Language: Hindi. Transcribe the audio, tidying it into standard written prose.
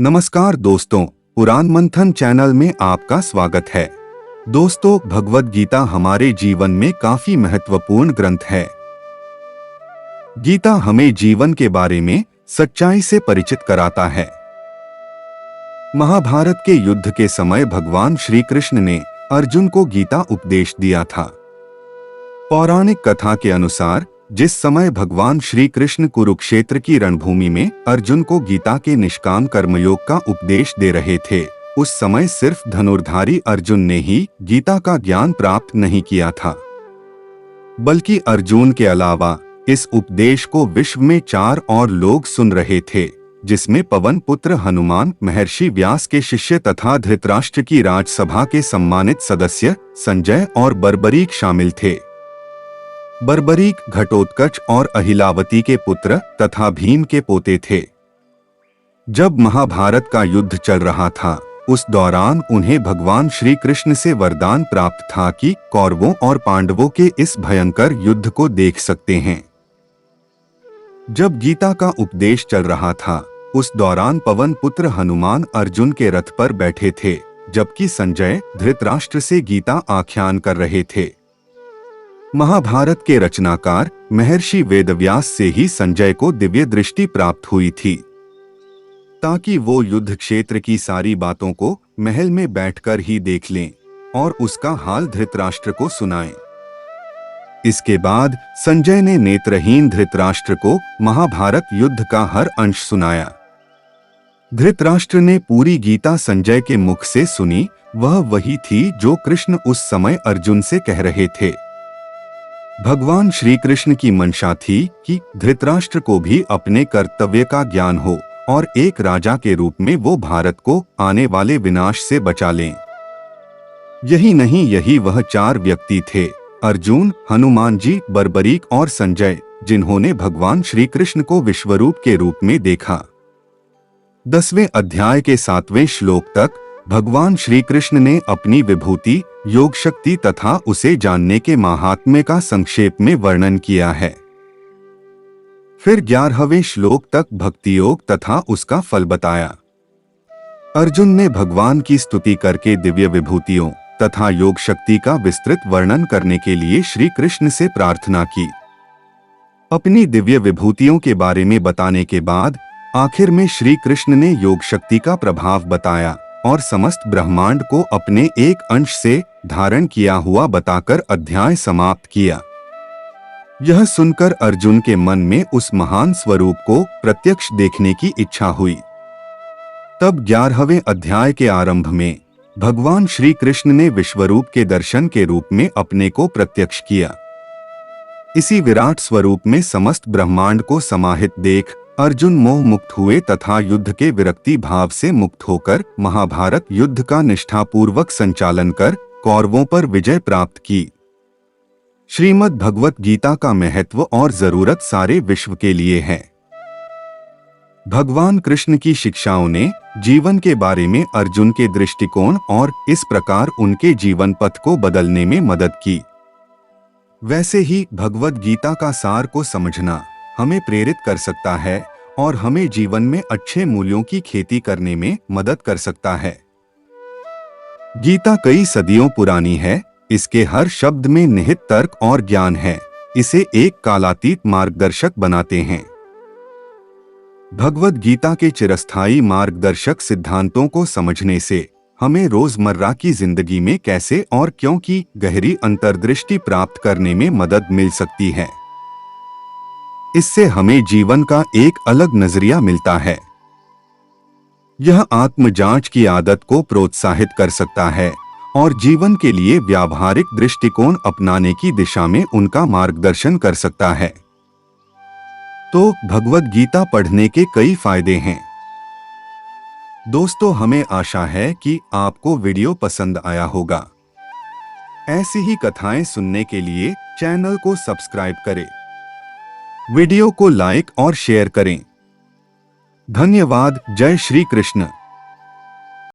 नमस्कार दोस्तों, पुराण मंथन चैनल में आपका स्वागत है। दोस्तों, भगवद गीता हमारे जीवन में काफी महत्वपूर्ण ग्रंथ है। गीता हमें जीवन के बारे में सच्चाई से परिचित कराता है। महाभारत के युद्ध के समय भगवान श्री कृष्ण ने अर्जुन को गीता उपदेश दिया था। पौराणिक कथा के अनुसार जिस समय भगवान श्री कृष्ण कुरुक्षेत्र की रणभूमि में अर्जुन को गीता के निष्काम कर्मयोग का उपदेश दे रहे थे, उस समय सिर्फ धनुर्धारी अर्जुन ने ही गीता का ज्ञान प्राप्त नहीं किया था, बल्कि अर्जुन के अलावा इस उपदेश को विश्व में 4 और लोग सुन रहे थे, जिसमें पवन पुत्र हनुमान, महर्षि व्यास के शिष्य तथा धृतराष्ट्र की राजसभा के सम्मानित सदस्य संजय और बर्बरीक शामिल थे। बर्बरीक घटोत्कच और अहिलावती के पुत्र तथा भीम के पोते थे। जब महाभारत का युद्ध चल रहा था, उस दौरान उन्हें भगवान श्री कृष्ण से वरदान प्राप्त था कि कौरवों और पांडवों के इस भयंकर युद्ध को देख सकते हैं। जब गीता का उपदेश चल रहा था, उस दौरान पवन पुत्र हनुमान अर्जुन के रथ पर बैठे थे, जबकि संजय धृतराष्ट्र से गीता आख्यान कर रहे थे। महाभारत के रचनाकार महर्षि वेदव्यास से ही संजय को दिव्य दृष्टि प्राप्त हुई थी, ताकि वो युद्ध क्षेत्र की सारी बातों को महल में बैठकर ही देख लें और उसका हाल धृतराष्ट्र को सुनाएं। इसके बाद संजय ने नेत्रहीन धृतराष्ट्र को महाभारत युद्ध का हर अंश सुनाया। धृतराष्ट्र ने पूरी गीता संजय के मुख से सुनी। वह वही थी जो कृष्ण उस समय अर्जुन से कह रहे थे। भगवान श्री कृष्ण की मंशा थी कि धृतराष्ट्र को भी अपने कर्तव्य का ज्ञान हो और एक राजा के रूप में वो भारत को आने वाले विनाश से बचा लें। यही नहीं, यही वह 4 व्यक्ति थे, अर्जुन, हनुमान जी, बर्बरीक और संजय, जिन्होंने भगवान श्री कृष्ण को विश्वरूप के रूप में देखा। 10वें अध्याय के 7वें श्लोक तक भगवान श्री कृष्ण ने अपनी विभूति, योग शक्ति तथा उसे जानने के महात्म्य का संक्षेप में वर्णन किया है। फिर 11वें श्लोक तक भक्ति योग तथा उसका फल बताया। अर्जुन ने भगवान की स्तुति करके दिव्य विभूतियों तथा योग शक्ति का विस्तृत वर्णन करने के लिए श्री कृष्ण से प्रार्थना की। अपनी दिव्य विभूतियों के बारे में बताने के बाद आखिर में श्री कृष्ण ने योग शक्ति का प्रभाव बताया और समस्त ब्रह्मांड को अपने एक अंश से धारण किया हुआ बताकर अध्याय समाप्त किया। यह सुनकर अर्जुन के मन में उस महान स्वरूप को प्रत्यक्ष देखने की इच्छा हुई। तब 11वें अध्याय के आरंभ में भगवान श्री कृष्ण ने विश्वरूप के दर्शन के रूप में अपने को प्रत्यक्ष किया। इसी विराट स्वरूप में समस्त ब्रह्मांड को समाहित देख अर्जुन मोह मुक्त हुए तथा युद्ध के विरक्ति भाव से मुक्त होकर महाभारत युद्ध का निष्ठापूर्वक संचालन कर कौरवों पर विजय प्राप्त की। श्रीमद् भगवत गीता का महत्व और जरूरत सारे विश्व के लिए है। भगवान कृष्ण की शिक्षाओं ने जीवन के बारे में अर्जुन के दृष्टिकोण और इस प्रकार उनके जीवन पथ को बदलने में मदद की। वैसे ही भगवद गीता का सार को समझना हमें प्रेरित कर सकता है और हमें जीवन में अच्छे मूल्यों की खेती करने में मदद कर सकता है। गीता कई सदियों पुरानी है। इसके हर शब्द में निहित तर्क और ज्ञान है। इसे एक कालातीत मार्गदर्शक बनाते हैं। भगवद गीता के चिरस्थायी मार्गदर्शक सिद्धांतों को समझने से हमें रोजमर्रा की जिंदगी में कैसे और क्यों की गहरी अंतर्दृष्टि प्राप्त करने में मदद मिल सकती है। इससे हमें जीवन का एक अलग नजरिया मिलता है। यह आत्म जांच की आदत को प्रोत्साहित कर सकता है और जीवन के लिए व्यावहारिक दृष्टिकोण अपनाने की दिशा में उनका मार्गदर्शन कर सकता है। तो भगवद गीता पढ़ने के कई फायदे हैं। दोस्तों, हमें आशा है कि आपको वीडियो पसंद आया होगा। ऐसी ही कथाएं सुनने के लिए चैनल को सब्सक्राइब करें, वीडियो को लाइक और शेयर करें। धन्यवाद। जय श्री कृष्ण।